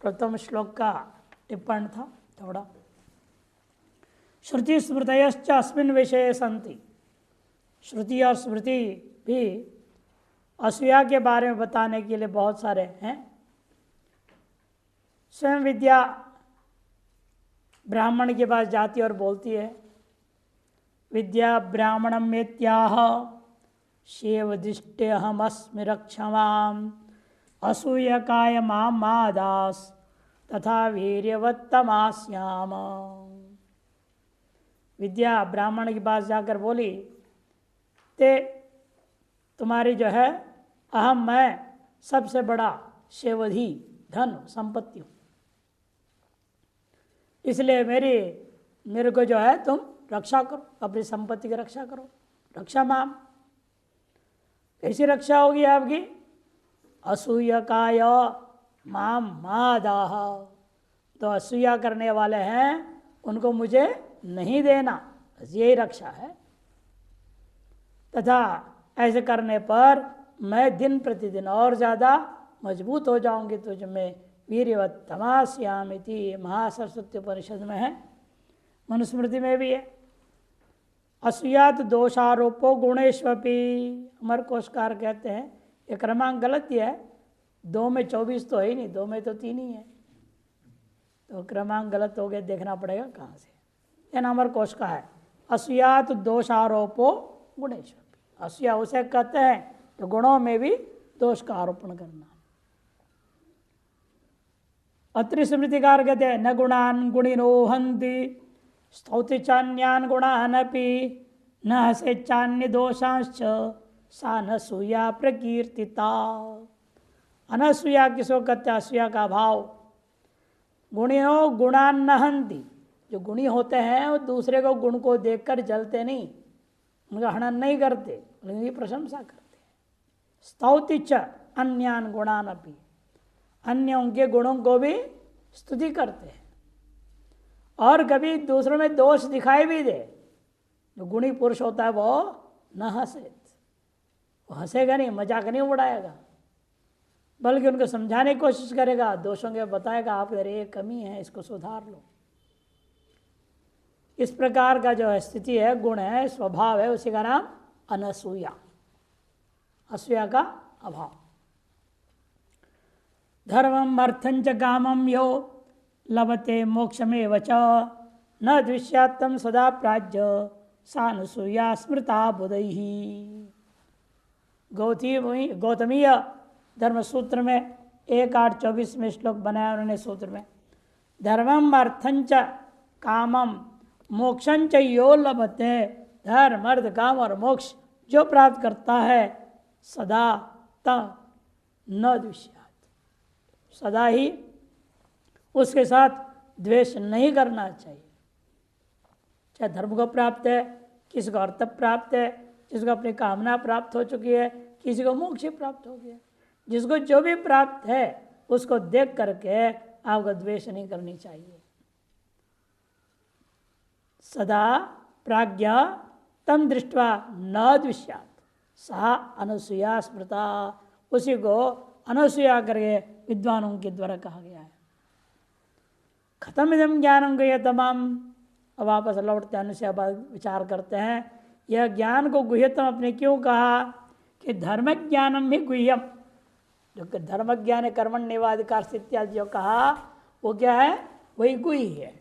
प्रथम श्लोक का टिप्पण था थोड़ा। श्रुति स्मृतयश्च अस्मिन् विषये सन्ति। श्रुति और स्मृति भी असूया के बारे में बताने के लिए बहुत सारे हैं। स्वयं विद्या ब्राह्मण के पास जाती और बोलती है, विद्या ब्राह्मणम मेत्याह शेवदिष्टेऽहमस्मि रक्षमाम असूयकाय माम मादास तथा वीर्यवत्तमास्याम। विद्या ब्राह्मण के पास जाकर बोली, ते तुम्हारी जो है अहम मैं सबसे बड़ा शेवधि धन संपत्ति हूँ, इसलिए मेरे को जो है तुम रक्षा करो, अपनी संपत्ति की रक्षा करो। रक्षा माम, कैसी रक्षा होगी आपकी? असूयकाय माम मादाह, तो असूया करने वाले हैं उनको मुझे नहीं देना, बस यही रक्षा है। तथा ऐसे करने पर मैं दिन प्रतिदिन और ज़्यादा मजबूत हो जाऊंगी, तुझ में वीर्यवत्तमास्यामिति महासरस्वती उपनिषद में है, मनुस्मृति में भी है। असूयात दोषारोपो गुणेश्वपी, अमर कोशकार कहते हैं ये क्रमांक गलत ही है, 2 में 24 तो है ही नहीं, 2 में तो 3 ही है, तो क्रमांक गलत हो गया, देखना पड़ेगा कहाँ से। यह अमर कोश का है, असूयात दोषारोपो गुणेश्वपी। असूया उसे कहते हैं तो गुणों में भी दोष का आरोपण करना। अत्रि स्मृतिकार कहते हैं, न गुणान गुणिनो हन्ति स्तौति चान्यान गुणानपि न हसे चान्य दोषांश्च सा नसूया प्रकीर्तिता। अनसूया किसको कहते हैं? असूया का भाव। गुणिनो गुणान न हन्ति, जो गुणी होते हैं वो दूसरे को गुण को देखकर जलते नहीं, उनका हनन नहीं करते, उनकी प्रशंसा करते। स्तौति च अन्यान गुणानपि, अन्य उनके गुणों को भी स्तुति करते हैं। और कभी दूसरों में दोष दिखाई भी दे, जो गुणी पुरुष होता है वो न हंसे, वो हंसेगा नहीं, मजाक नहीं उड़ाएगा, बल्कि उनको समझाने की कोशिश करेगा, दोषों के बताएगा आप अरे ये कमी है, इसको सुधार लो। इस प्रकार का जो स्थिति है, गुण है, स्वभाव है, उसी का नाम अनसूया, असूया का अभाव। धर्मम अर्थंच कामम यो लभते मोक्षमेव च न द्विष्यात्तम सदा प्राज्य सानुसूया स्मृता बुधैहि। गौतमीय धर्म सूत्र में 1.8.24 में श्लोक बनाया उन्होंने सूत्र में, धर्मम अर्थंच कामम मोक्षंच यो लभते, धर्म अर्थ काम और मोक्ष जो प्राप्त करता है सदा त न द्विष्यात्, सदा ही उसके साथ द्वेष नहीं करना चाहिए। चाहे धर्म को प्राप्त है, किसी को अर्थ प्राप्त है, जिसको अपनी कामना प्राप्त हो चुकी है, किसी को मोक्ष प्राप्त हो गया, जिसको जो भी प्राप्त है उसको देख करके आपको द्वेष नहीं करनी चाहिए। सदा प्राज्ञा तम दृष्ट्वा न द्विष्यात् सा अनसूया स्मृता, उसी को अनसूया करके विद्वानों के द्वारा कहा गया है। खत्म इदम ज्ञानम गुह्य तमाम। अब वापस लौटते अनुसूया विचार करते हैं, यह ज्ञान को गुह्यतम अपने क्यों कहा कि धर्म ज्ञानम ही गुह्यम, जो कि धर्म ज्ञान कर्मण निवाधिकार इत्यादि जो कहा वो क्या है? वही गुह्य है।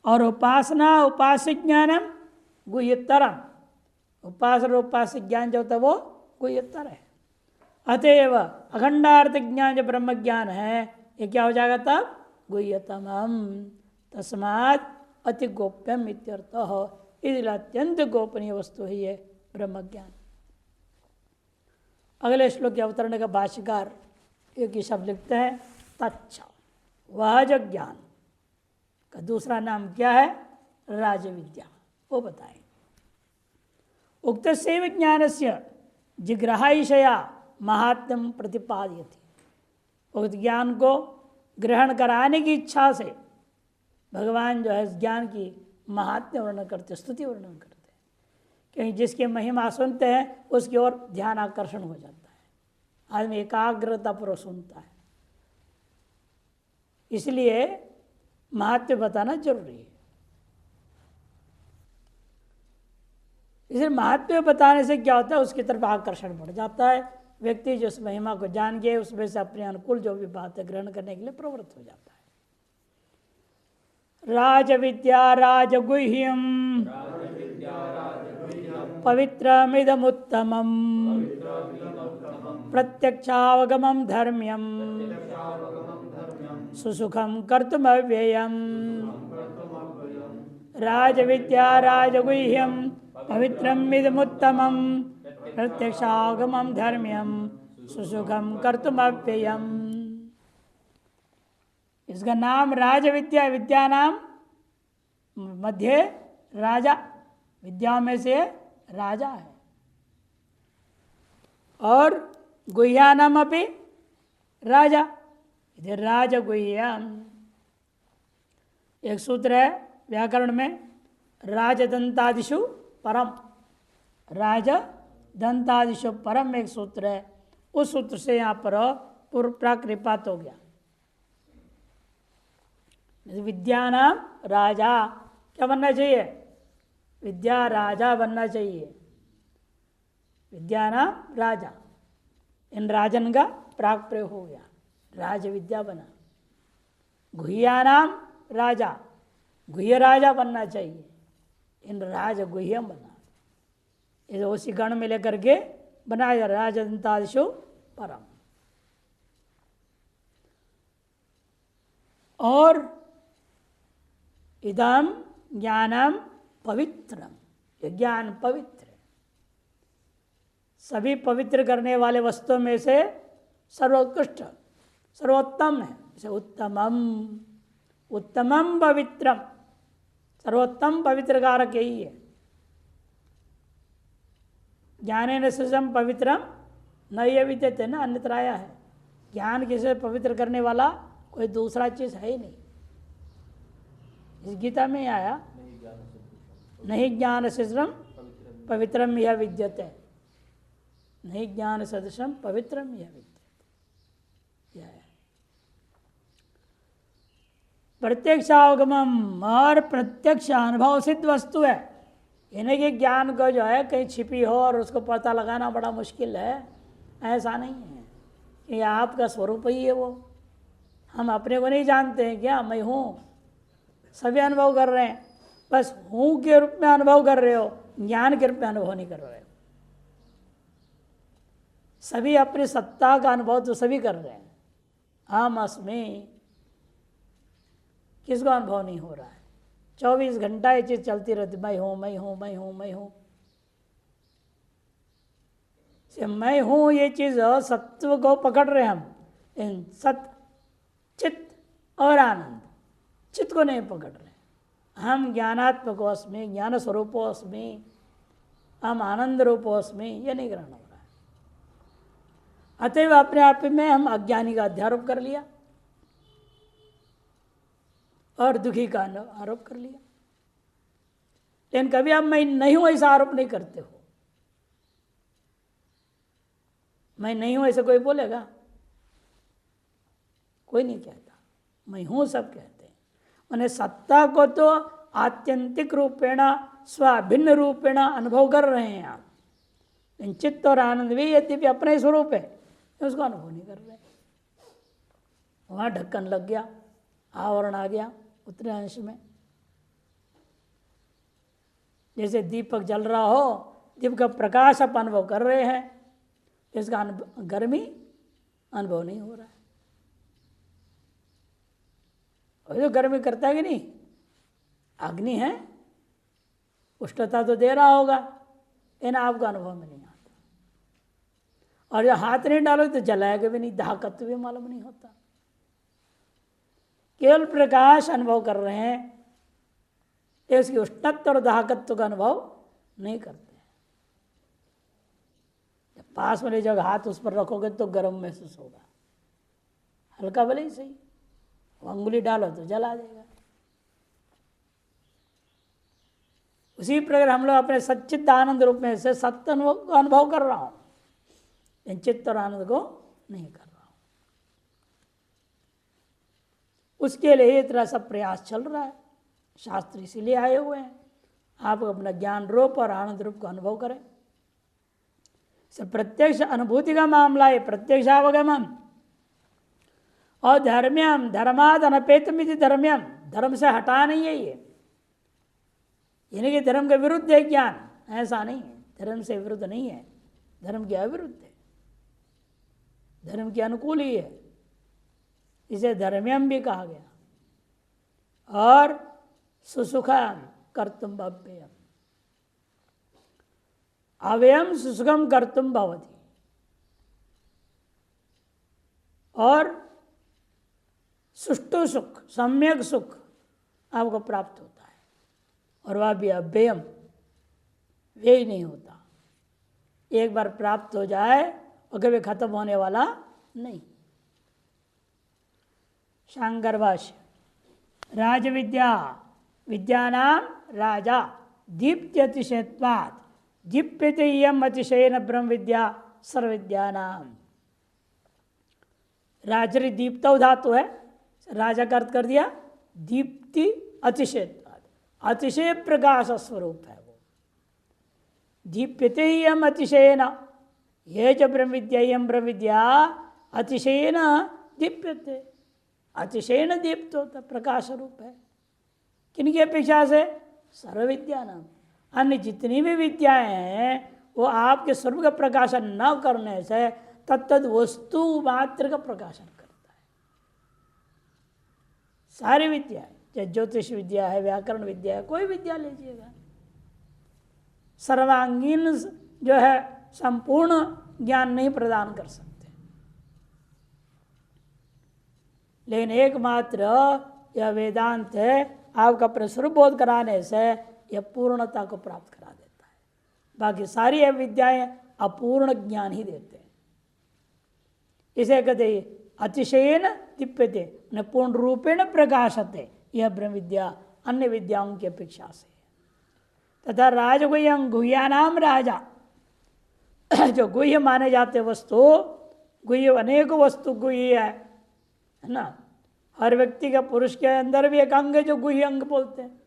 और उपासना उपास्य ज्ञानम गुह्यतरम, उपासना उपास्य ज्ञान जो होता है वो गुह्यतर है। अतएव अखंडार्थ ज्ञान जो ब्रह्म ज्ञान है ये क्या हो जाएगा तब? गुह्यतमम। तस्मात् अति गोप्यम इत्यर्थः, इसलिए अत्यंत गोपनीय वस्तु है ये ब्रह्म ज्ञान। अगले श्लोक के अवतरण का भाष्यकार एक ही शब्द लिखते हैं तच्च, वह जो ज्ञान का दूसरा नाम क्या है? राजविद्या, वो बताएं। उक्त सेव ज्ञान से जिग्रहाइषया महात्म्यम प्रतिपादयति, उक्त ज्ञान को ग्रहण कराने की इच्छा से भगवान जो है ज्ञान की महात्म्य वर्णन करते, स्तुति वर्णन करते हैं, क्योंकि जिसकी महिमा सुनते हैं उसकी ओर ध्यान आकर्षण हो जाता है, आदमी एकाग्रता पूर्वक सुनता है। इसलिए महात्म्य बताना जरूरी है। इसलिए महात्म्य बताने से क्या होता है, उसकी तरफ आकर्षण बढ़ जाता है। व्यक्ति जो उस महिमा को जान के उसमें से अपने अनुकूल जो भी बात है ग्रहण करने के लिए प्रवृत्त हो जाता है। राज विद्या राजगुह्यम पवित्रमिदमुत्तमं प्रत्यक्षावगमं धर्म्यम सुसुखम कर्तुमव्ययम्। राजविद्या राजगुह्यम पवित्रमिदमुत्तमं प्रत्यक्षावगमं धर्म्यम सुसुखम कर्तुमव्ययम्। इसका नाम राज विद्या, विद्या नाम मध्य राजा, विद्या में से राजा है। और गुह्या नाम अपि राजा, इधर राज गुह्यम। एक सूत्र है व्याकरण में, राजदंतादिषु परम, राजदंतादिषु परम एक सूत्र है। उस सूत्र से यहाँ पर पूर्व प्राकृपात हो गया। विद्या नाम राजा, क्या बनना चाहिए, विद्या राजा बनना चाहिए। विद्या नाम राजा, इन राजन का प्राक प्रयोग हो गया, राज विद्या बना। गुह्या नाम राजा, गुह्य राजा बनना चाहिए, इन राज गुह्यम बना। इसे उसी गण में लेकर के बनाया राजदंतादिषु परम। और इदम ज्ञानम पवित्रम, ये ज्ञान पवित्र है, सभी पवित्र करने वाले वस्तुओं में से सर्वोत्कृष्ट सर्वोत्तम है। जैसे उत्तमम, उत्तमम पवित्रम, सर्वोत्तम पवित्र कारक यही है। ज्ञानेन सृजम पवित्रम न ये विद्यते न अन्यत्राया है। ज्ञान किसे पवित्र करने वाला कोई दूसरा चीज है ही नहीं। इस गीता में आया, नहीं ज्ञान सदृशम पवित्रम यह विद्यते, नहीं ज्ञान सदृशम पवित्रम यह विद्यते। प्रत्यक्षावगमम, और प्रत्यक्ष अनुभव सिद्ध वस्तु है। यानी कि ज्ञान को जो है कहीं छिपी हो और उसको पता लगाना बड़ा मुश्किल है, ऐसा नहीं है कि आपका स्वरूप ही है वो। हम अपने को नहीं जानते हैं क्या, मैं हूँ, सभी अनुभव कर रहे हैं, बस हूँ के रूप में अनुभव कर रहे हो, ज्ञान के रूप में अनुभव नहीं कर रहे हो। सभी अपनी सत्ता का अनुभव तो सभी कर रहे हैं, हम अस्मि किसको अनुभव नहीं हो रहा है। 24 घंटा ये चीज चलती रहती, मैं हूँ मैं हूँ मैं हूँ मैं हूँ। मैं हूँ ये चीज सत्व को पकड़ रहे हम, इन सत चित्त और आनंद, चित्त को नहीं पकड़ रहे। हम ज्ञानात्मक अस्मि, ज्ञान स्वरूपो अस्मि, हम आनंद रूपो अस्मि, ये नहीं ग्रहण हो रहा है। अतएव अपने आप में हम अज्ञानी का अध्यारोप कर लिया और दुखी का आरोप कर लिया। लेकिन कभी आप मैं नहीं हूं ऐसा आरोप नहीं करते हो। मैं नहीं हूं ऐसा कोई बोलेगा? कोई नहीं कहता, मैं हूं सब कहते हैं। मैंने सत्ता को तो आत्यंतिक रूपेण स्वाभिन्न रूपेण अनुभव कर रहे हैं आप, लेकिन चित्त और आनंद भी यद्यपि अपने स्वरूप है, उसको अनुभव नहीं कर रहे। वहां ढक्कन लग गया, आवरण आ गया उतने अंश में। जैसे दीपक जल रहा हो, दीप का प्रकाश आप अनुभव कर रहे हैं, इसका गर्मी अनुभव नहीं हो रहा है। और जो गर्मी करता है कि नहीं, अग्नि है, उष्णता तो दे रहा होगा, इन आपका अनुभव में नहीं आता। और जब हाथ नहीं डालो तो जलाएगा भी नहीं, दाहकत्व भी मालूम नहीं होता। केवल प्रकाश अनुभव कर रहे हैं, इसकी उष्णत्व और दाहकत्व का अनुभव नहीं करते। जब पास वाली जगह हाथ उस पर रखोगे तो गर्म महसूस होगा, हल्का भले ही सही, अंगुली डालो तो जला देगा। उसी प्रकार हम लोग अपने सच्चित आनंद रूप में से सत्य अनुभव कर रहा हूं, इन चित्त और आनंद को नहीं कर रहा हूं। उसके लिए इतना सब प्रयास चल रहा है। शास्त्र इसीलिए आए हुए हैं, आप अपना ज्ञान रूप और आनंद रूप को अनुभव करें। प्रत्यक्ष अनुभूति का मामला है, प्रत्यक्षावगमन। और धर्म्यम धर्माद अनपेतमिति धर्म्यम, धर्म से हटा नहीं है ये, यानी कि धर्म के विरुद्ध है ज्ञान, ऐसा नहीं है। धर्म से विरुद्ध नहीं है, धर्म के अविरुद्ध है, धर्म के अनुकूल ही है, इसे धर्म्यम भी कहा गया। और सुसुखम कर्तुम अव्ययम, अव्ययम सुसुखम कर्तुम भवति, और सुष्टु सुख, सम्यक सुख आपको प्राप्त होता है, और वह भी अव्ययम, व्यय नहीं होता। एक बार प्राप्त हो जाए और कभी खत्म होने वाला नहीं। शांकर भाष्य, राजविद्या विद्यानाम राजा दीप्त्यतिशयत्वात्, दीप्यते इयम् अतिशयेन ब्रह्म विद्या सर्वविद्यानाम। राजरी दीप्तौ धातु है, राजा का अर्थ कर दिया दीप्ति अतिशयत्वात्, अतिशय प्रकाश स्वरूप है वो। दीप्यते इयम् अतिशयेन, ये जो ब्रह्म विद्या इयम् ब्रह्म विद्या अतिशयेन दीप्यते, अतिशयेन दीप्त होता, प्रकाश रूप है। किनकी अपेक्षा से? सर्व विद्या नाम, अन्य जितनी भी विद्याएं हैं वो आपके स्वरूप का प्रकाशन न करने से तत्तद वस्तु मात्र का प्रकाशन करता है। सारी विद्या, चाहे ज्योतिष विद्या है, व्याकरण विद्या है, कोई विद्या लीजिएगा, सर्वांगीण जो है संपूर्ण ज्ञान नहीं प्रदान कर सकते, लेकिन एकमात्र यह वेदांत है, आपका प्रस्वरूप बोध कराने से यह पूर्णता को प्राप्त करा देता है। बाकी सारी यह विद्याएं अपूर्ण ज्ञान ही देते हैं। इसे कहते अतिशयेन दीप्यते, पूर्ण रूपेण प्रकाशते, यह ब्रह्म विद्या अन्य विद्याओं की अपेक्षा से। तथा राजगुह्यं गुह्यानाम राजा, जो गुह्य माने जाते वस्तु, गुह्य अनेक वस्तु गुह्य है ना। हर व्यक्ति का, पुरुष के अंदर भी एक अंग है जो गुह्य अंग बोलते हैं,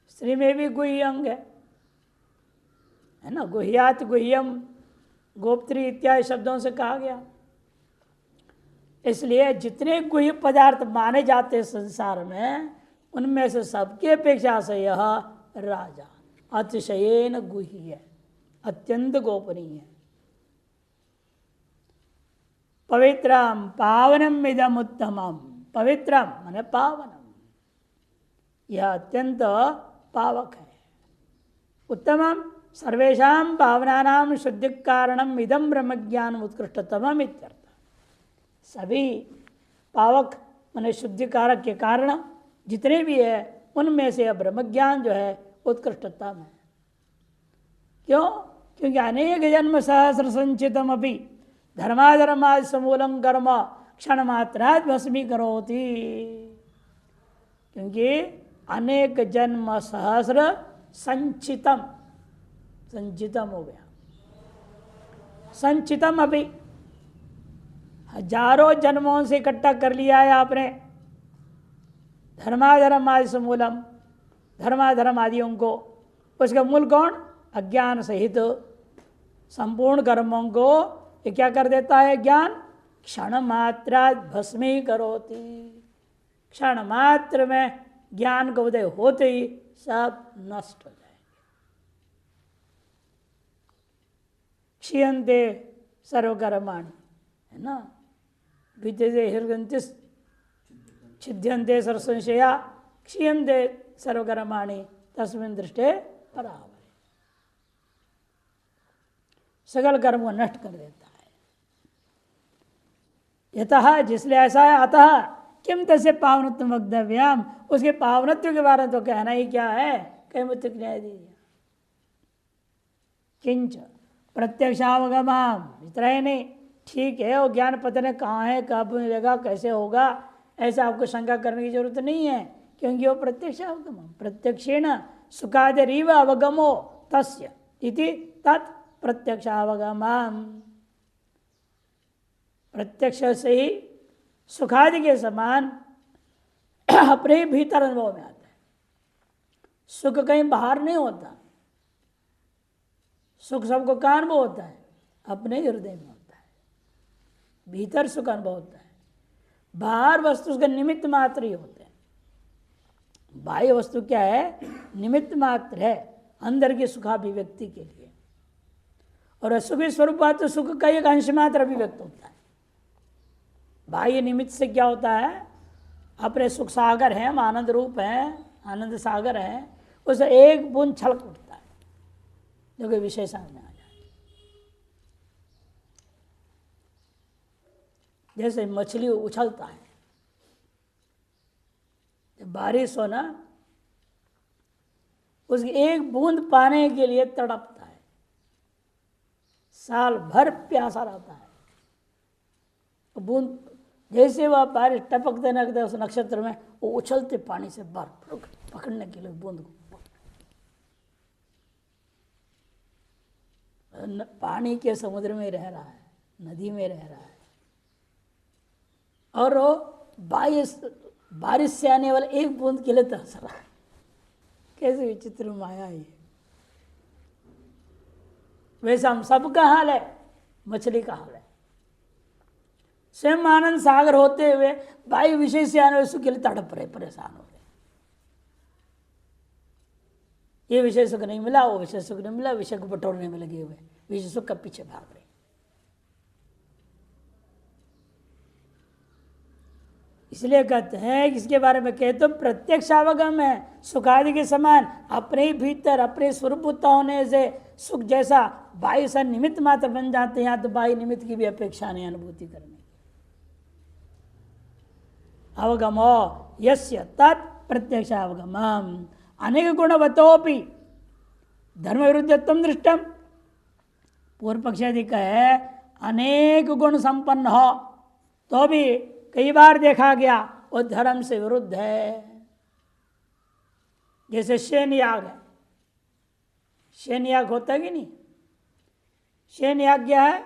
स्त्री में भी गुह्य अंग है ना। गुह्यात गुह्यम गोप्त्री इत्यादि शब्दों से कहा गया। इसलिए जितने गुह्य पदार्थ माने जाते हैं संसार में, उनमें से सबकी अपेक्षा से यह राजा अतिशयेन गुह्य है, अत्यंत गोपनीय है। पवित्रम पावनम इदम उत्तमम, पवित्रम माने पावनम, यह अत्यंत पावक है। उत्तमम सर्वेषां पावनानां शुद्धि कारणम इदम ब्रह्म ज्ञान उत्कृष्टतमम इत्यर्थ। सभी पावक माने शुद्धि कारक के कारण जितने भी है, उनमें से ब्रह्म ज्ञान जो है उत्कृष्टतम है। क्यों? क्योंकि अनेक जन्म सहस्र संचितम अपि धर्माधर्मादि समूलम कर्म क्षण मात्रात् भस्मी करोति। क्योंकि अनेक जन्म सहस्र संचितम, संचितम हो गया, संचितम अभी हजारों जन्मों से इकट्ठा कर लिया है आपने। धर्माधर्म आदि समूलम, धर्माधर्म आदियों को, उसका मूल कौन? अज्ञान सहित संपूर्ण कर्मों को ये क्या कर देता है? ज्ञान क्षण मात्रा भस्मी करोति। क्षण मात्र में ज्ञान का उदय होते ही सब नष्ट हो जाएंगे। क्षीयन्ते सर्वकर्माणि, है ना, विद्यते हृदयन्ति छिद्यन्ते सर्वसंशया क्षीयन्ते सर्वकर्माणि तस्मिन् दृष्टे परावरे। सकल कर्म को नष्ट कर देता है। यतः, जिसलिए ऐसा है, अतः किम तस्य पावनत्व वक्तव्यम, उसके पावनत्व के बारे में तो कहना ही क्या है? कई मत न्याय दीजिए। किंच प्रत्यक्षावगमम, इतना ही नहीं, ठीक है वो ज्ञान पता नहीं कहाँ है, कब मिलेगा, कैसे होगा, ऐसा आपको शंका करने की जरूरत नहीं है, क्योंकि वो प्रत्यक्षावगमम, प्रत्यक्षेण सुखादिरीव अवगमो तस्य इति तत् प्रत्यक्षावगमम। प्रत्यक्ष से ही सुखादि के समान अपने ही भीतर अनुभव में आता है। सुख कहीं बाहर नहीं होता, सुख सबको कहाँ अनुभव होता है? अपने हृदय में होता है, भीतर सुख अनुभव होता है। बाहर वस्तु उसका निमित्त मात्र ही होते हैं। बाह्य वस्तु क्या है? निमित्त मात्र है अंदर की सुखाभिव्यक्ति के लिए। और असुखी स्वरूप तो सुख का एक अंश मात्र अभिव्यक्त होता है। बाह्य निमित्त से क्या होता है? अपने सुख सागर हैं, हम आनंद रूप हैं, आनंद सागर है, उसे एक बूंद छलक उठता है जो कि विषय सामने आ जाए। जैसे मछली उछलता है, जब बारिश हो ना, उसकी एक बूंद पाने के लिए तड़पता है, साल भर प्यासा रहता है। बूंद जैसे वह बारिश टपकते लगते उस नक्षत्र में, वो उछलते पानी से बाहर पकड़ने के लिए बूंद को पानी के समुद्र में रह रहा है, नदी में रह रहा है, और वो बारिश से आने वाले एक बूंद के लिए तरस रहा है। कैसे विचित्र माया है। वैसा हम सबका हाल है, मछली का हाल है। स्वयं आनंद सागर होते हुए बाह्य विषय से आने वाले सुख के लिए तड़प रहे, परेशान हो रहे। ये विषय सुख नहीं मिला, वो विषय सुख नहीं मिला, विषय को बटोरने में लगे हुए, विषय सुख का पीछे भाग रहे। इसलिए कहते हैं, इसके बारे में कहते तो प्रत्यक्ष अवगम है, सुखादि के समान अपने ही भीतर अपने स्वरूपता होने से सुख जैसा बाह्य से निमित्त मात्र बन जाते हैं। यहाँ तो बाह्य निमित्त की भी अपेक्षा नहीं अनुभूति करने की। अवगमो यस्य तत् प्रत्यक्ष अवगमम अनेक गुणवतोपि धर्म विरुद्धत्वम दृष्टम। पूर्व पक्ष अधिक है, अनेक गुण संपन्न हो तो भी कई बार देखा गया वो धर्म से विरुद्ध है। जैसे शेन याग है, शेन याग होता है कि नहीं? शेन याग क्या है?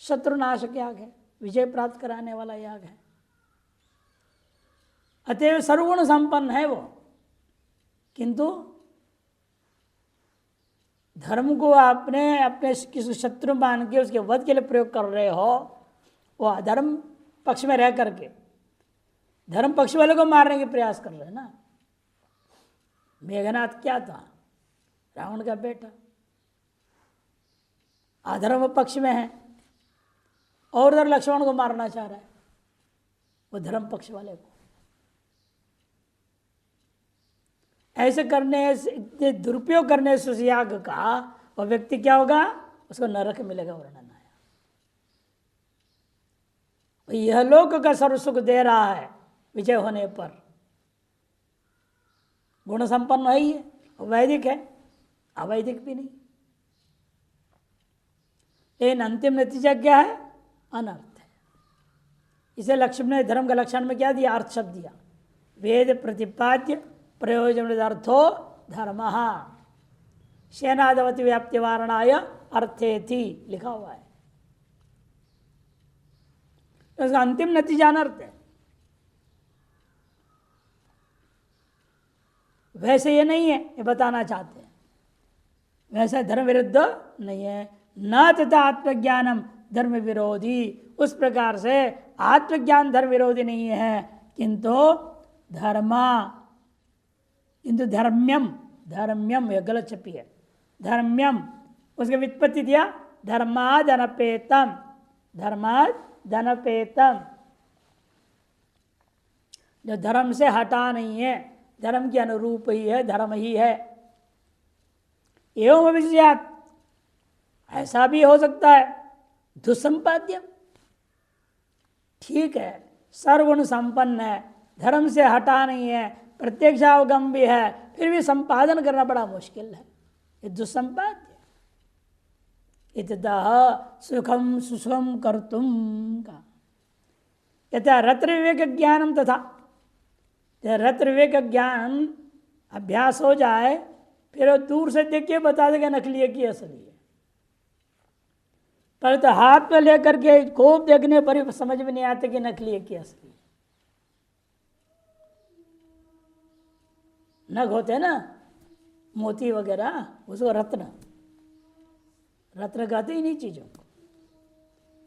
शत्रुनाशक याग है, विजय प्राप्त कराने वाला याग है। अतएव सर्वगुण संपन्न है वो, किंतु धर्म को आपने अपने किसी शत्रु मान के उसके वध के लिए प्रयोग कर रहे हो, वो अधर्म पक्ष में रह करके धर्म पक्ष वाले को मारने के प्रयास कर रहे हैं ना। मेघनाथ क्या था? रावण का बेटा, अधर्म पक्ष में है, और उधर लक्ष्मण को मारना चाह रहा है, वो धर्म पक्ष वाले को। ऐसे करने से, दुरुपयोग करने से उस याग का वह व्यक्ति क्या होगा? उसको नरक मिलेगा, वर्णन आया। यह लोक का सर्व सुख दे रहा है विजय होने पर, गुण संपन्न है ही है, वैदिक है, अवैदिक भी नहीं। लेकिन अंतिम नतीजा क्या है? अनर्थ है। इसे लक्ष्मण ने धर्म का लक्षण में क्या दिया? अर्थ शब्द दिया। वेद प्रतिपाद्य प्रयोजन अर्थो धर्म सेनादवती व्याप्ति वारणाय अर्थे थी लिखा हुआ है। तो उसका अंतिम नतीजा अनर्थ है। वैसे ये नहीं है, ये बताना चाहते हैं। वैसे धर्म विरुद्ध नहीं है। न तथा आत्मज्ञानम धर्म विरोधी, उस प्रकार से आत्मज्ञान धर्म विरोधी नहीं है, किंतु धर्म्यम, धर्म्यम यह गलत छपी है, धर्म्यम उसके व्युत्पत्ति दिया धर्माद अनपेतम, धर्माद धनपेतम, जो धर्म से हटा नहीं है, धर्म के अनुरूप ही है, धर्म ही है। एवं अभिज्ञात, ऐसा भी हो सकता है दुसंपाद्यम, ठीक है सर्वगुण संपन्न है, धर्म से हटा नहीं है, प्रत्यक्षावगम भी है, फिर भी संपादन करना बड़ा मुश्किल है, ये दुसंपाद्य। इतः सुखम सुसुखम कर्तुम का यथा रत्र विवेक ज्ञानम, तथा रत्र विवेक ज्ञान अभ्यास हो जाए, फिर दूर से देख के बता देगा नकली है कि असली है। पर तो हाथ में लेकर के खूब देखने पर ही समझ में नहीं आता कि नकली है कि असली है। नग होते हैं ना मोती वगैरह, उसको रत्न, रत्न कहते ही नहीं चीजों को।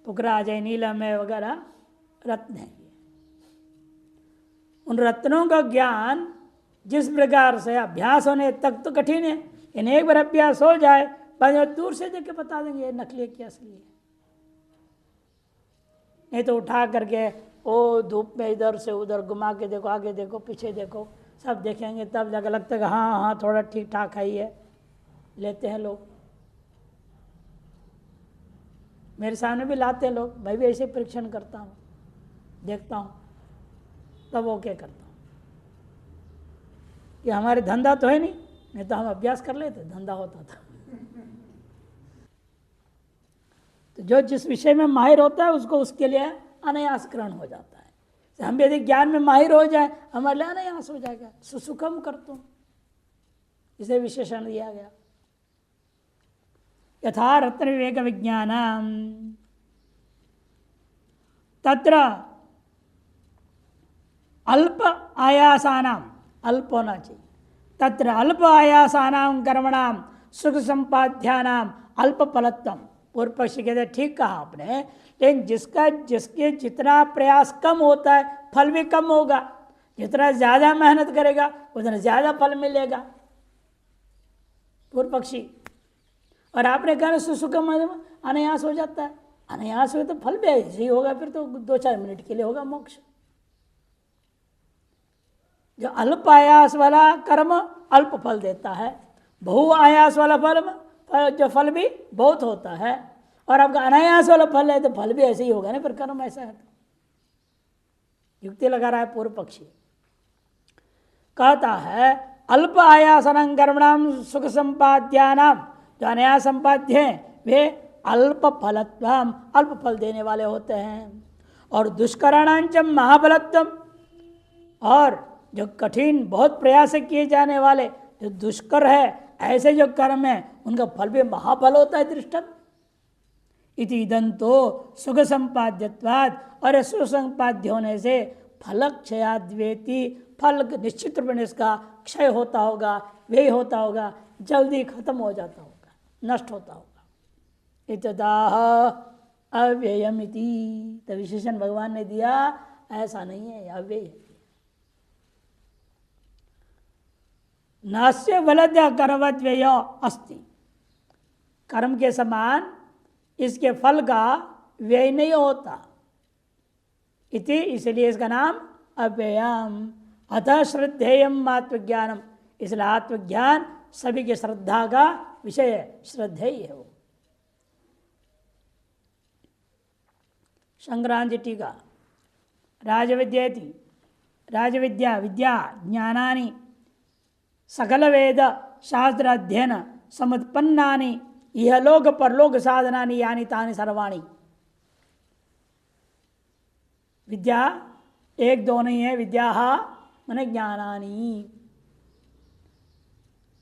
पुखराज, नीलम है वगैरह रत्न है। उन रत्नों का ज्ञान जिस प्रकार से अभ्यास होने तक तो कठिन है, इन एक बार अभ्यास हो जाए बाद दूर से देख के बता देंगे नकली है क्या असली है। नहीं तो उठा करके ओ धूप में इधर से उधर घुमा के देखो, आगे देखो पीछे देखो, सब देखेंगे तब जाकर लगता है कि हाँ हाँ थोड़ा ठीक ठाक है ही है, लेते हैं लोग। मेरे सामने भी लाते हैं लोग, मैं भी ऐसे परीक्षण करता हूँ, देखता हूँ, तब वो क्या करता हूँ। ये हमारे धंधा तो है नहीं तो हम अभ्यास कर लेते, धंधा होता था। तो जो जिस विषय में माहिर होता है उसको उसके लिए अनायास ग्रहण हो जाता है। हम यदि ज्ञान में माहिर हो जाए हमारे लिए अनायास हो जाएगा। सुसुखम कर तुम, इसे विशेषण दिया गया। यथा रत्न विवेक विज्ञान तत्र अल्प आयासानाम, अल्प होना चाहिए, तत्र अल्प आयासानाम कर्मणाम सुख संपाद्यानाम अल्प फलत्वम। पूर्व पक्षी कहते ठीक कहा आपने, लेकिन जिसके जितना प्रयास कम होता है फल भी कम होगा, जितना ज्यादा मेहनत करेगा उतना ज्यादा फल मिलेगा। पूर्व पक्षी। और आपने कहा सुसुखम अनायास हो जाता है, अनायास हो तो फल भी ऐसे ही होगा, फिर तो 2-4 मिनट के लिए होगा मोक्ष। जो अल्प आयास वाला कर्म अल्प फल देता है, बहु आयास वाला जो फल भी बहुत होता है, और आपका अनायास वाला फल है तो फल भी ऐसे ही होगा ना, पर कर्म ऐसा है। तो युक्ति लगा रहा है पूर्व पक्षी, कहता है अल्प आयासन कर्मणाम सुख संपाद्यानाम, जो अनायास संपाद्य हैं वे अल्प फलत्वम, अल्प फल देने वाले होते हैं। और दुष्करणांच महाफलत्वम, और जो कठिन बहुत प्रयास किए जाने वाले जो दुष्कर है, ऐसे जो कर्म है उनका फल भी महाफल होता है दृष्टम। इति इदंतो सुख संपाद्यत्वाद, और सुसंपाद्य होने से फल क्षयाद्वेति, फल निश्चित रूप में इसका क्षय होता होगा, व्यय होता होगा, जल्दी खत्म हो जाता होगा, नष्ट होता होगा। इतदाह अव्ययमिति, तो विशेषण भगवान ने दिया, ऐसा नहीं है, अव्यय है। नास्य वलद कर्मवद व्यय अस्ति, कर्म के समान इसके फल का व्यय नहीं होता। इति, इसलिए इसका नाम अव्ययम। अतः श्रद्धेयम आत्मज्ञानम, इसलिए आत्मज्ञान सभी के श्रद्धा का विषय है, श्रद्धेय है वो। शंकराचार्य टीका, राजविद्येति, राजविद्या विद्या ज्ञानानि सकल वेद शास्त्र अध्ययन समुत्पन्नानि इहलोक परलोक साधनानि यानि तानि सर्वाणि। विद्या एक दो नहीं है, विद्या माने ज्ञानानि,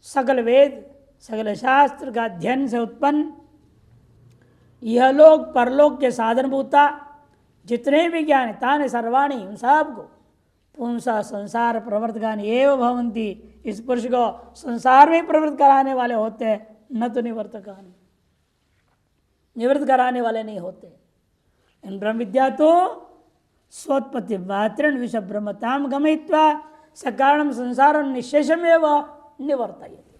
सकल वेद सकल शास्त्र का अध्ययन से उत्पन्न, इहलोक परलोक के साधनभूता जितने भी ज्ञान तानि सर्वाणि, उन सबको पुंसा संसार प्रवर्तकानि एव भवन्ति, इस पुरुष को संसार में प्रवृत्त कराने वाले होते हैं, न तो निवर्तकानि, निवृत्त कराने वाले नहीं होते। इन ब्रह्म विद्या तो स्वोत्पत्ति मात्रेण विष ब्रह्मताम गमयित्वा सकारणम संसार निशेषमेव निवर्तयति।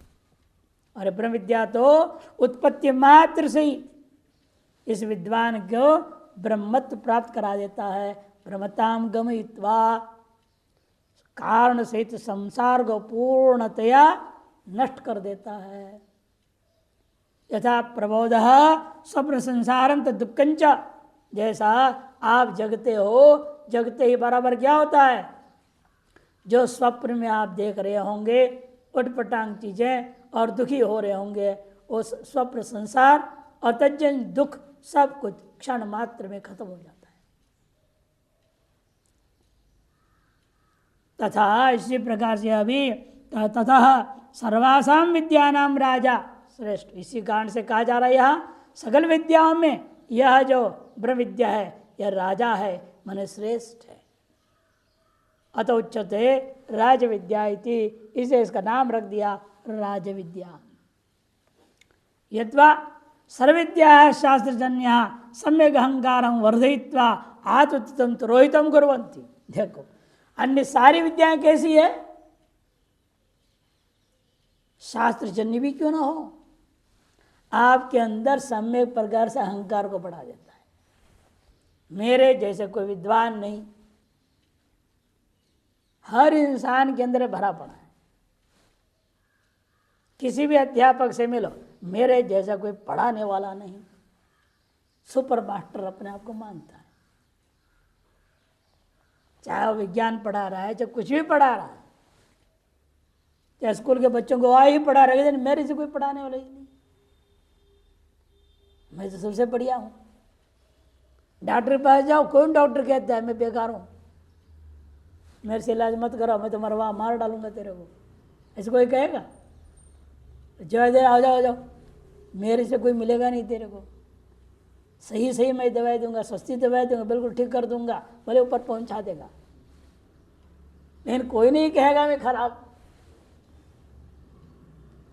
और ब्रह्म विद्या तो उत्पत्ति मात्र से ही इस विद्वान को ब्रह्मत्व प्राप्त करा देता है। ब्रह्मताम गमयित्वा, कारण सहित संसार को पूर्णतया नष्ट कर देता है। यथा प्रबोध स्वप्न संसारम तो दुखंच, जैसा आप जगते हो, जगते ही बराबर क्या होता है, जो स्वप्न में आप देख रहे होंगे उटपटांग चीजें और दुखी हो रहे होंगे, वो स्वप्न संसार और तज्जन दुख सब कुछ क्षण मात्र में खत्म हो जाता है। तथा इसी प्रकार से अभी तथा सर्वासाम विद्यानाम राजा श्रेष्ठ, इसी कारण से कहा जा रहा है यहाँ सकल विद्याओं में यह जो ब्रह्म विद्या है यह राजा है, माने श्रेष्ठ है। अत उच्चते राजविद्या इति, इसे इसका नाम रख दिया राजविद्या। यद्वा सर्वविद्या शास्त्रजन्य सम्यक अहंकार वर्धयित्वा आत्मतम रोहितम कुर्वन्ति। देखो अन्य सारी विद्याएं कैसी है, शास्त्रजन्य भी क्यों ना हो, आपके अंदर सम्यक प्रकार से अहंकार को बढ़ा देता है। मेरे जैसे कोई विद्वान नहीं, हर इंसान के अंदर भरा पड़ा है। किसी भी अध्यापक से मिलो, मेरे जैसा कोई पढ़ाने वाला नहीं, सुपर मास्टर अपने आप को मानता है। चाहे वो विज्ञान पढ़ा रहा है, चाहे कुछ भी पढ़ा रहा है, चाहे स्कूल के बच्चों को ही पढ़ा रहा है, मेरे से कोई पढ़ाने वाला ही नहीं, मैं तो सबसे बढ़िया हूँ। डॉक्टर के पास जाओ, कौन डॉक्टर कहता है मैं बेकार हूँ, मेरे से इलाज मत करो, मैं तो मरवा मार डालूंगा तेरे को, ऐसे कोई कहेगा? जो दे आ जाओ, मेरे से कोई मिलेगा नहीं तेरे को, सही सही मैं दवाई दूंगा, सस्ती दवाई दूंगा, बिल्कुल ठीक कर दूंगा, भले ऊपर पहुंचा देगा, लेकिन कोई नहीं कहेगा मैं खराब।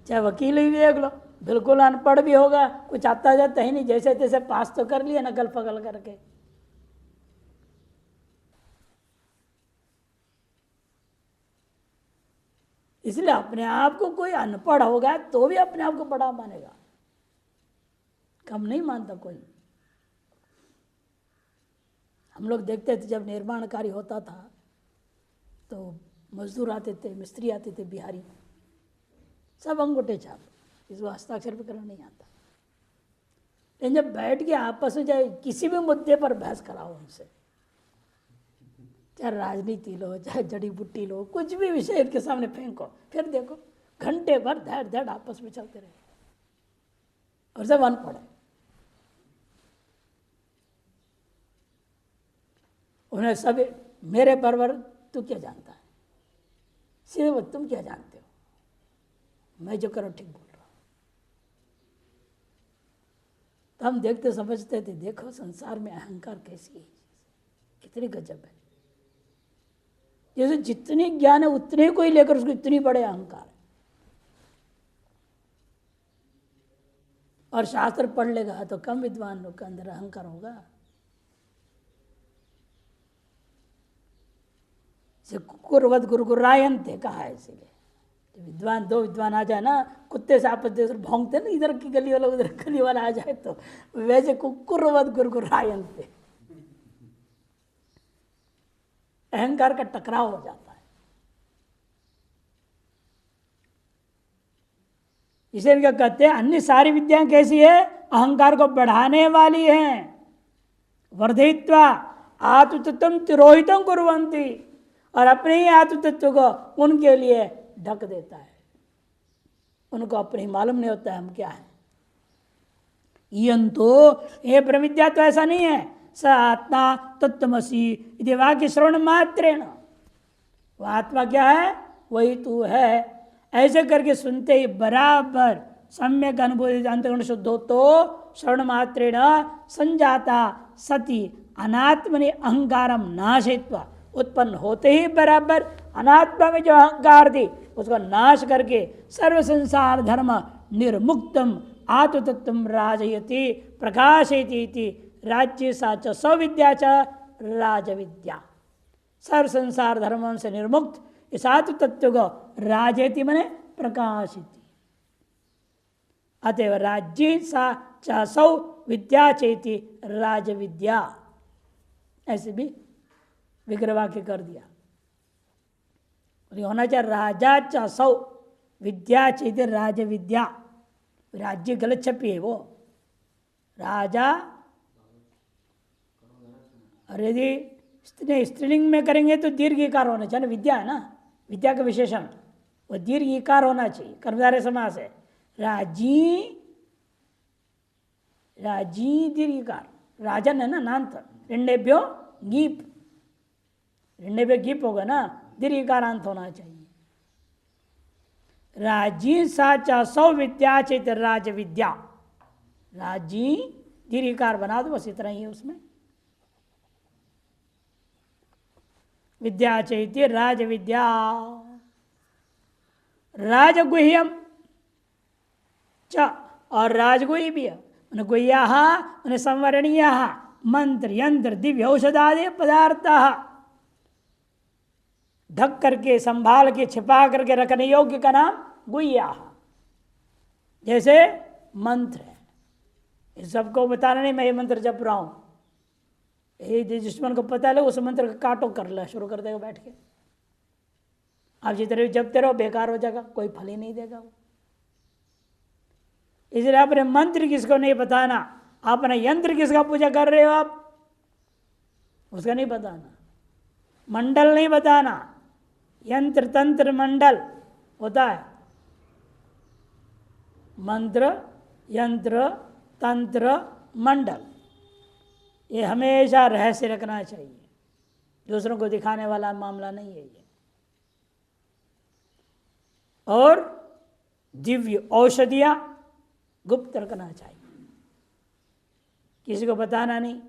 चाहे वकील ही देख लो, बिल्कुल अनपढ़ भी होगा, कुछ आता जाता ही नहीं, जैसे तैसे पास तो कर लिया नकल पकल करके। इसलिए अपने आप को कोई अनपढ़ होगा तो भी अपने आप को बड़ा मानेगा, कम नहीं मानता कोई। हम लोग देखते थे जब निर्माण कार्य होता था तो मजदूर आते थे, मिस्त्री आते थे, बिहारी, सब अंगूठे छाप, इसको हस्ताक्षर भी करना नहीं आता। लेकिन जब बैठ के आपस में चाहे किसी भी मुद्दे पर बहस कराओ उनसे, चाहे राजनीति लो, चाहे जड़ी बूटी लो, कुछ भी विषय इनके सामने फेंको, फिर देखो घंटे भर धड़ धड़ आपस में चलते रहे, और सब अनपढ़ है। उन्हें सब मेरे परवर तू क्या जानता है, सीधे वो तुम क्या जानते हो, मैं जो करूं ठीक बोल रहा हूं। तो हम देखते समझते थे, देखो संसार में अहंकार कैसी है, कितनी गजब है। जैसे जितनी ज्ञान है उतने को ही लेकर उसको इतनी बड़े अहंकार है। और शास्त्र पढ़ लेगा तो कम विद्वान लोग के अंदर अहंकार होगा। कुकुरवत गुरगुरायन्ते कहा है, इसीलिए विद्वान दो विद्वान आ जाए ना, कुत्ते से आपस में भौंकते ना, इधर की गली वाला उधर गली वाला आ जाए, तो वैसे कुकुरवत गुरगुरायन्ते, अहंकार का टकराव हो जाता है। इसे क्या कहते हैं, अन्य सारी विद्याएं कैसी है, अहंकार को बढ़ाने वाली हैं। वर्धयित्वा आत्मतत्वं तिरोहितं कुर्वन्ति, और अपने ही आत्म तत्व को उनके लिए ढक देता है, उनको अपने ही मालूम नहीं होता है हम क्या है। यंतो ये ब्रह्मविद्या तो ऐसा नहीं है, स आत्मा तत्त्वमसि यदि वाक्य श्रवण मात्रेण, वह आत्मा क्या है, वही तू है, ऐसे करके सुनते ही बराबर सम्यक अनुभूति अंतर्गुण शुद्ध हो तो श्रवण मात्रेण संजाता सती अनात्मनि अहंकारम नाशयित्वा, उत्पन्न होते ही बराबर अनात्मा में जो अहंकार थी उसको नाश करके सर्व संसार धर्म निर्मुक्तम आत्मतत्व राजयति प्रकाशयति राज्य साच सविद्या च राजविद्या। सर्व संसार धर्मों से निर्मुक्त इस आत्म तत्व को राजयति मने प्रकाशिति। अतएव राज्य सा च सौ विद्या चेति राजविद्या, ऐसे भी विग्रह वाक्य कर दिया। होना चाहिए राजा चौ विद्या चेत राज विद्या, राज्य गलत छपी है वो राजा, और यदि स्त्रीलिंग में करेंगे तो दीर्घ इकार होना चाहिए, विद्या है ना, विद्या का विशेषण वो दीर्घ इकार होना चाहिए, कर्मधारय समास है। राजी, राजी दीर्घ इकार, राजन है ना नान्त, रिण्डेभ्यो गीप, रिण्डेभ्यो गीप होगा ना, दीर्घ इकारांत होना चाहिए। राजी साचा सौ विद्या चेत राज विद्या, राजी दीर्घ इकार बना दो, बस इतना ही है उसमें। विद्या चैती राज विद्या। राजगुह्यम च, और राजगुह्य भी है। गुह्या संवरणीय मंत्र यंत्र दिव्य औषधादि पदार्थ, ढक करके संभाल के छिपा करके रखने योग्य का नाम गुह्या। जैसे मंत्र है, इस सबको बताना नहीं मैं ये मंत्र जप रहा हूं, यही दुश्मन को पता है उस मंत्र का काटो कर ले शुरू कर देगा बैठ के। आप जितने भी जपते रहो बेकार हो जाएगा, कोई फल ही नहीं देगा वो। इसलिए अपने मंत्र किसको नहीं बताना, अपना यंत्र किसका पूजा कर रहे हो आप उसका नहीं बताना, मंडल नहीं बताना। यंत्र तंत्र मंडल होता है, मंत्र यंत्र तंत्र मंडल, ये हमेशा रहस्य रखना चाहिए, दूसरों को दिखाने वाला मामला नहीं है ये। और दिव्य औषधियां गुप्त रखना चाहिए, किसी को बताना नहीं।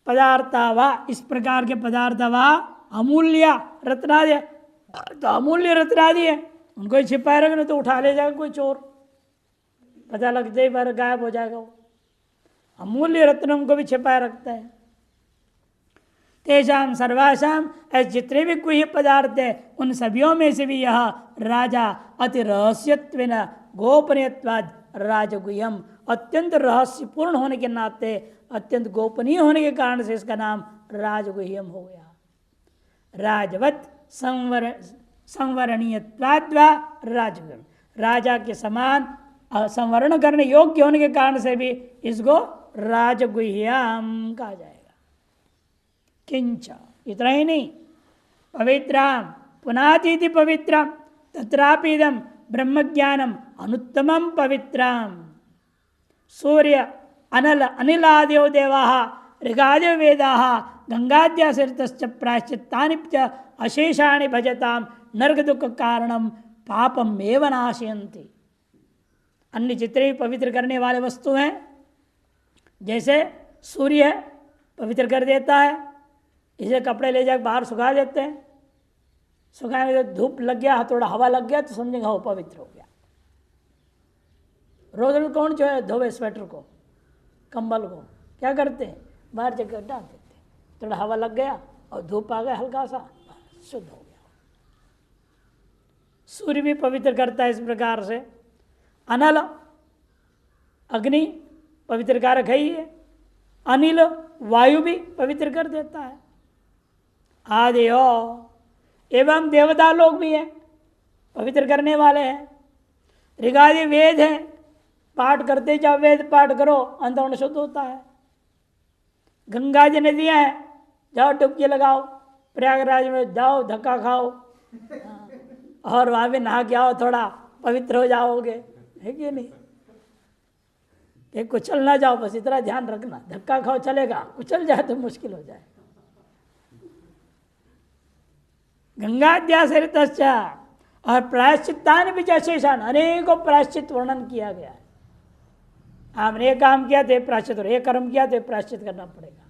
पदार्थावा, इस प्रकार के पदार्थावा अमूल्य रत्नादि, तो अमूल्य रत्नादि है उनको ही छिपाए रखना, तो उठा ले जाएगा कोई चोर, पता लगते ही बार गायब हो जाएगा वो। अमूल्य रत्नों को भी छिपाए रखता है। तेषाम सर्वासाम, ऐसे जितने भी कोई पदार्थ है उन सभियों में से भी यह राजा अति रहस्यत्वेन गोपनीयत्वाद राजगुह्यम, अत्यंत रहस्यपूर्ण होने के नाते अत्यंत गोपनीय होने के कारण से इसका नाम राजगुह्यम हो गया। राजवत संवरणीयत्वाद्वा राजगुह्यम, राजा के समान संवरण करने योग्य होने के कारण से भी इसको राजगुह्यम कहा जाएगा। किंच, इतना ही नहीं, पवित्राम पुनातीति पवित्रम तत्रापीदम ब्रह्मज्ञानम अनुत्तमम पवित्रम। सूर्य अनल अनिलादयो देवा ऋगादयो वेदा गंगाद्यासिरतश्च प्रायश्चित्तानि च अशेषाणि भजताम नरक दुख कारणम पापम एव नाशयन्ति। अन्य जितने भी पवित्र करने वाले वस्तु हैं, जैसे सूर्य पवित्र कर देता है, इसे कपड़े ले जाकर बाहर सुखा देते हैं, सुखाने में धूप लग गया, थोड़ा हवा लग गया तो समझेंगे वो पवित्र हो गया। रोज रोज कौन जो है धोवे स्वेटर को कंबल को, क्या करते हैं बाहर जगह डाल देते हैं, थोड़ा हवा लग गया और धूप आ गया हल्का सा, शुद्ध हो गया। सूर्य भी पवित्र करता है इस प्रकार से। अनल अग्नि पवित्र कारक है ही है, अनिल वायु भी पवित्र कर देता है। आदेयो एवं देवता लोग भी हैं, पवित्र करने वाले हैं। ऋगादि वेद हैं, पाठ करते जाओ, वेद पाठ करो, अंतःकरण शुद्ध होता है। गंगा जी नदियाँ हैं, जाओ डुबकी लगाओ, प्रयागराज में जाओ धक्का खाओ, और वहाँ भी नहा के आओ, थोड़ा पवित्र हो जाओगे, है कि नहीं। एक कुचल ना जाओ, बस इतना ध्यान रखना, धक्का खाओ चलेगा, कुचल जाए तो मुश्किल हो जाए। गंगाद्यासरित, और प्रायश्चित्तान भी शेषान, अनेकों प्रायश्चित वर्णन किया गया है। आपने एक काम किया तो प्रायश्चित, और एक कर्म किया तो प्रायश्चित करना पड़ेगा।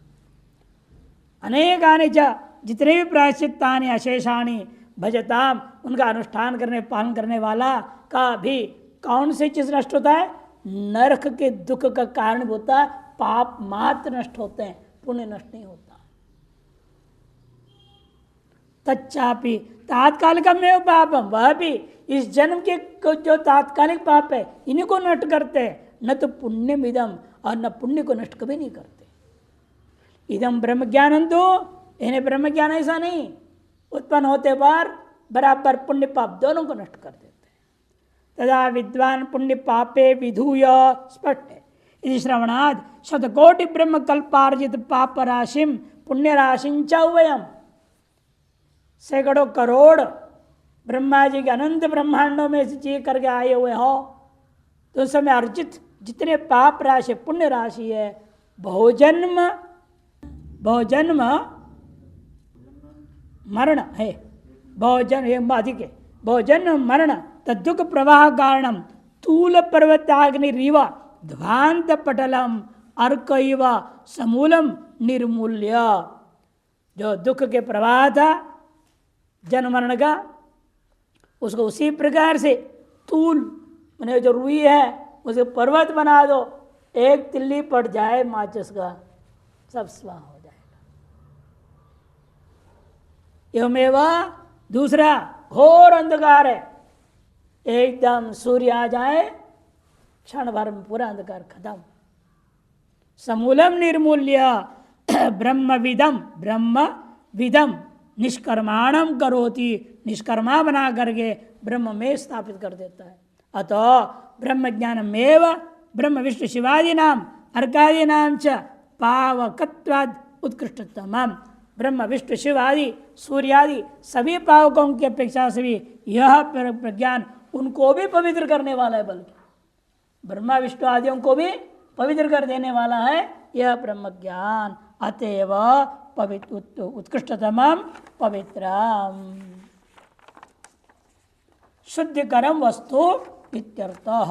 अनेकानि च, जितने भी प्रायश्चित्तानि अशेषाणी भजताम, उनका अनुष्ठान करने पालन करने वाला का भी कौन सी चीज नष्ट होता है, नरक के दुख का कारण होता है, पाप मात्र नष्ट होते हैं, पुण्य नष्ट नहीं होता। तच्चापि तात्कालिक में पापम, वह भी इस जन्म के जो तात्कालिक पाप है इन्हीं को नष्ट करते हैं, न तो पुण्य मिदम, और न पुण्य को नष्ट कभी नहीं करते। इदम ब्रह्म ज्ञान, तो इन्हें ब्रह्म ज्ञान ऐसा नहीं, उत्पन्न होते बार बराबर पुण्य पाप दोनों को नष्ट कर देते हैं। तदा विद्वान पुण्य पापे विधूय, स्पष्ट है। इस श्रवणाद शतकोटि ब्रह्म कल्पार्जित पाप राशिम पुण्य राशिंच वयम, सैकड़ों करोड़ ब्रह्मा जी के अनंत ब्रह्मांडों में से जी करके आए हुए हो, तो उस समय अर्जित जितने पाप राशि पुण्य राशि है, बहुजन्म मरण है, बहुजन्म अधिक है, बहुजन्म मरण तद्दुख प्रवाह कारणम तूल पर्वताग्निरिव ध्वांत पटलम अर्कइव समूलम निर्मूल्य। जो दुख के प्रवाह था जन्म मरण का, उसको उसी प्रकार से तूल मैंने जो रुई है उसे पर्वत बना दो, एक तिल्ली पड़ जाए माचिस का सब स्वाह हो जाएगा। एवमेव दूसरा घोर अंधकार है, एकदम सूर्य आ जाए क्षण भर में पूरा अंधकार खत्म। समूलम निर्मूल्य ब्रह्म विदम निष्कर्माणम करोति, निष्कर्मा बना करके ब्रह्म में स्थापित कर देता है। अतः ब्रह्म ज्ञानमेव ब्रह्म विष्णु शिवादि नाम अर्कादि नाम च पावकत्वाद उत्कृष्टतम। ब्रह्म विष्णु शिव आदि सूर्यादि सभी पावकों की अपेक्षा से भी यह प्रज्ञान उनको भी पवित्र करने वाला है, बल्कि ब्रह्मा विष्णु आदियों को भी पवित्र कर देने वाला है यह ब्रह्म ज्ञान। अतएव पवित्र उत्कृष्टतम पवित्रम शुद्धिकरम वस्तु इत्यर्थः।